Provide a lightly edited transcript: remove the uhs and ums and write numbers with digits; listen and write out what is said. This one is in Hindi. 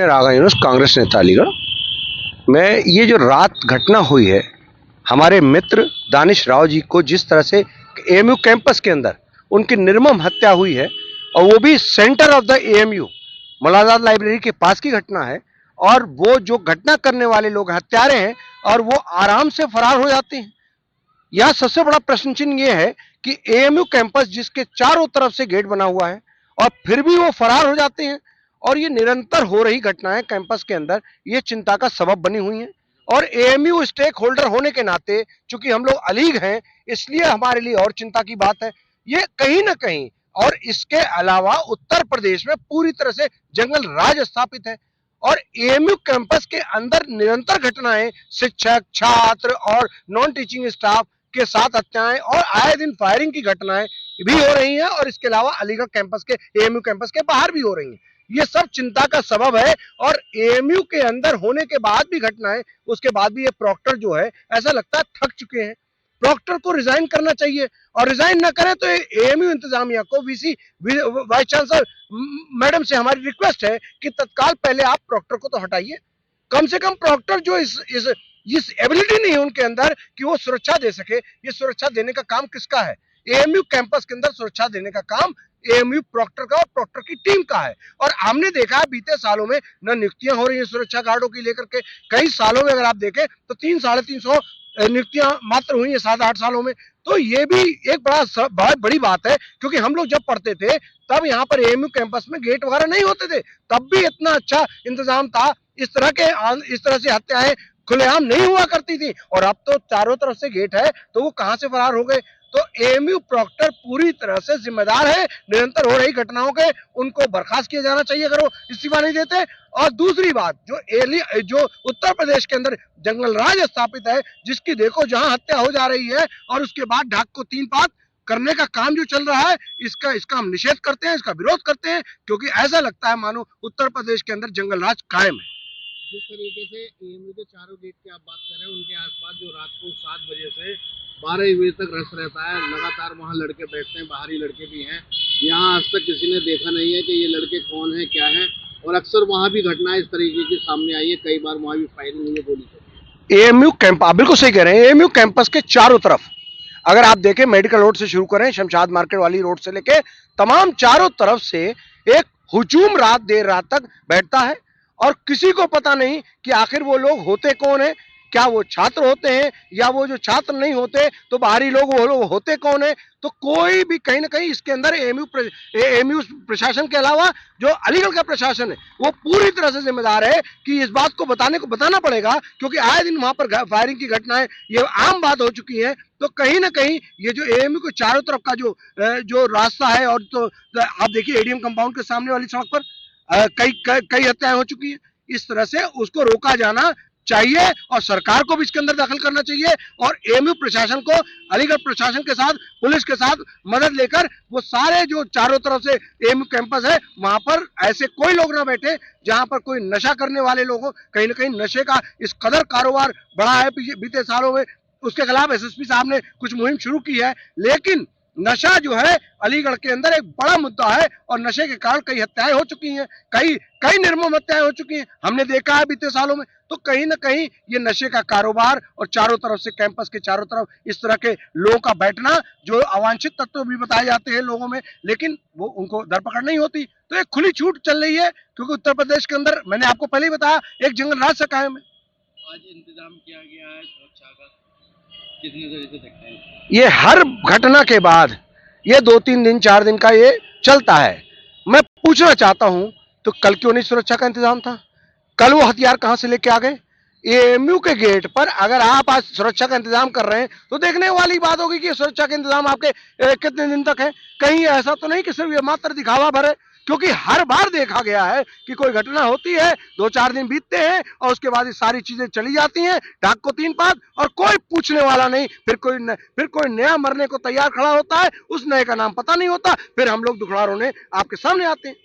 रागा यूनुस, कांग्रेस नेता अलीगढ़। मैं ये जो रात घटना हुई है, हमारे मित्र दानिश राव जी को जिस तरह से एएमयू कैंपस के अंदर उनकी निर्मम हत्या हुई है, और वो भी सेंटर ऑफ द एएमयू मुलाजात लाइब्रेरी के पास की घटना है। और वो जो घटना करने वाले लोग हत्यारे हैं और वो आराम से फरार हो जाते हैं। यह सबसे बड़ा प्रश्न चिन्ह ये है कि एएमयू कैंपस जिसके चारों तरफ से गेट बना हुआ है और फिर भी वो फरार हो जाते हैं। और ये निरंतर हो रही घटनाएं कैंपस के अंदर ये चिंता का सबब बनी हुई हैं। और एएमयू स्टेक होल्डर होने के नाते चूंकि हम लोग अलीग हैं, इसलिए हमारे लिए और चिंता की बात है। ये कहीं ना कहीं, और इसके अलावा उत्तर प्रदेश में पूरी तरह से जंगल राज स्थापित है। और एएमयू कैंपस के अंदर निरंतर घटनाएं, शिक्षक, छात्र और नॉन टीचिंग स्टाफ के साथ हत्याएं और आए दिन फायरिंग की घटनाएं भी हो रही हैं। और इसके अलावा अलीगढ़ कैंपस के, एएमयू कैंपस के बाहर भी हो रही हैं। ये सब चिंता का सबब है। और एएमयू के अंदर होने के बाद भी घटनाएं, उसके बाद भी ये प्रॉक्टर जो है, ऐसा लगता है थक चुके हैं। प्रॉक्टर को रिजाइन करना चाहिए, और रिजाइन ना करें तो एएमयू इंतजामिया को, वीसी वाइस चांसलर मैडम से हमारी रिक्वेस्ट है कि तत्काल पहले आप प्रॉक्टर को तो हटाइए। कम से कम प्रॉक्टर जो इस एबिलिटी नहीं है उनके अंदर कि वो सुरक्षा दे सके। ये सुरक्षा देने का काम किसका है? एएमयू कैंपस के अंदर सुरक्षा देने का काम एएमयू प्रॉक्टर का और प्रॉक्टर की टीम का है। और हमने देखा है बीते सालों में न नियुक्तियां हो रही हैं सुरक्षा गार्डों की लेकर के। कई सालों में अगर आप देखें तो 300-350 नियुक्तियां मात्र हुई है 7-8 सालों में। तो ये भी एक बहुत बड़ी बात है, क्योंकि हम लोग जब पढ़ते थे तब यहाँ पर एएमयू कैंपस में गेट वगैरह नहीं होते थे, तब भी इतना अच्छा इंतजाम था। इस तरह से हत्याएं खुलेआम नहीं हुआ करती थी। और अब तो चारों तरफ से गेट है, तो वो कहां से फरार हो गए? तो एएमयू प्रॉक्टर पूरी तरह से जिम्मेदार है निरंतर हो रही घटनाओं के। उनको बर्खास्त किया जाना चाहिए अगर वो इस्तीफा नहीं देते। और दूसरी बात, जो उत्तर प्रदेश के अंदर जंगल राज स्थापित है, जिसकी देखो जहां हत्या हो जा रही है और उसके बाद ढाक को 3 पात करने का काम जो चल रहा है, इसका हम निषेध करते हैं, इसका विरोध करते हैं। क्योंकि ऐसा लगता है मानो उत्तर प्रदेश के अंदर जंगल राज कायम है। जिस तरीके से एएमयू के चारों गेट की आप बात कर रहे हैं, उनके आसपास जो रात को 7 बजे से 12 बजे तक रश रहता है, लगातार वहाँ लड़के बैठते हैं, बाहरी लड़के भी हैं। यहाँ आज तक किसी ने देखा नहीं है कि ये लड़के कौन है, क्या है। और अक्सर वहाँ भी घटनाएं इस तरीके की सामने आई है, कई बार वहाँ भी फायरिंग हुई है, गोली चली। एएमयू कैंप, आप बिल्कुल सही कह रहे हैं। एएमयू कैंपस के चारों तरफ अगर आप देखें, मेडिकल रोड से शुरू करें, शमशाद मार्केट वाली रोड से लेके तमाम चारों तरफ से एक हुजूम रात देर रात तक बैठता है। और किसी को पता नहीं कि आखिर वो लोग होते कौन है। क्या वो छात्र होते हैं, या वो जो छात्र नहीं होते तो बाहरी लोग वो लोग होते कौन है? तो कोई भी कहीं ना कहीं इसके अंदर एएमयू प्रशासन के अलावा जो अलीगढ़ का प्रशासन है, वो पूरी तरह से जिम्मेदार है कि इस बात को बताना पड़ेगा। क्योंकि आए दिन वहां पर फायरिंग की घटनाएं ये आम बात हो चुकी है। तो कहीं ना कहीं ये जो एएमयू के चारों तरफ का जो रास्ता है, और तो आप देखिए एडीएम कंपाउंड के सामने वाली सड़क पर कई हत्याएं हो चुकी हैं। इस तरह से उसको रोका जाना चाहिए, और सरकार को भी इसके अंदर दखल करना चाहिए। और एएमयू प्रशासन को अलीगढ़ प्रशासन के साथ, पुलिस के साथ मदद लेकर वो सारे जो चारों तरफ से एएमयू कैंपस है, वहां पर ऐसे कोई लोग ना बैठे जहां पर कोई नशा करने वाले लोग हो। कहीं ना कहीं नशे का इस कदर कारोबार बढ़ा है बीते सालों में, उसके खिलाफ एसएसपी साहब ने कुछ मुहिम शुरू की है। लेकिन नशा जो है अलीगढ़ के अंदर एक बड़ा मुद्दा है, और नशे के कारण कई हत्याएं हो चुकी हैं, कई निर्मम हत्याएं हो चुकी हैं, हमने देखा है बीते सालों में। तो कहीं ना कहीं ये नशे का कारोबार, और चारों तरफ से कैंपस के चारों तरफ इस तरह के लोगों का बैठना, जो अवांछित तत्व भी बताए जाते हैं लोगों में, लेकिन वो उनको धरपकड़ नहीं होती। तो एक खुली छूट चल रही है, क्योंकि उत्तर प्रदेश के अंदर मैंने आपको पहले ही बताया एक जंगल राज सा कायम है। आज इंतजाम किया गया है सुरक्षा का, कितने नजरिए से देखते हैं? ये हर घटना के बाद ये 2-3 दिन 4 दिन का ये चलता है। मैं पूछना चाहता हूं, तो कल क्यों नहीं सुरक्षा का इंतजाम था? कल वो हथियार कहां से लेके आ गए? एएमयू के गेट पर अगर आप आज सुरक्षा का इंतजाम कर रहे हैं, तो देखने वाली बात होगी कि सुरक्षा के इंतजाम आपके कितने दिन तक है। कहीं ऐसा तो नहीं कि सिर्फ ये मात्र दिखावा भर है। क्योंकि हर बार देखा गया है कि कोई घटना होती है, 2-4 दिन बीतते हैं, और उसके बाद ये सारी चीजें चली जाती हैं, ढाक को 3 पात, और कोई पूछने वाला नहीं। फिर कोई नया मरने को तैयार खड़ा होता है, उस नए का नाम पता नहीं होता, फिर हम लोग दुखड़ा रोने आपके सामने आते हैं।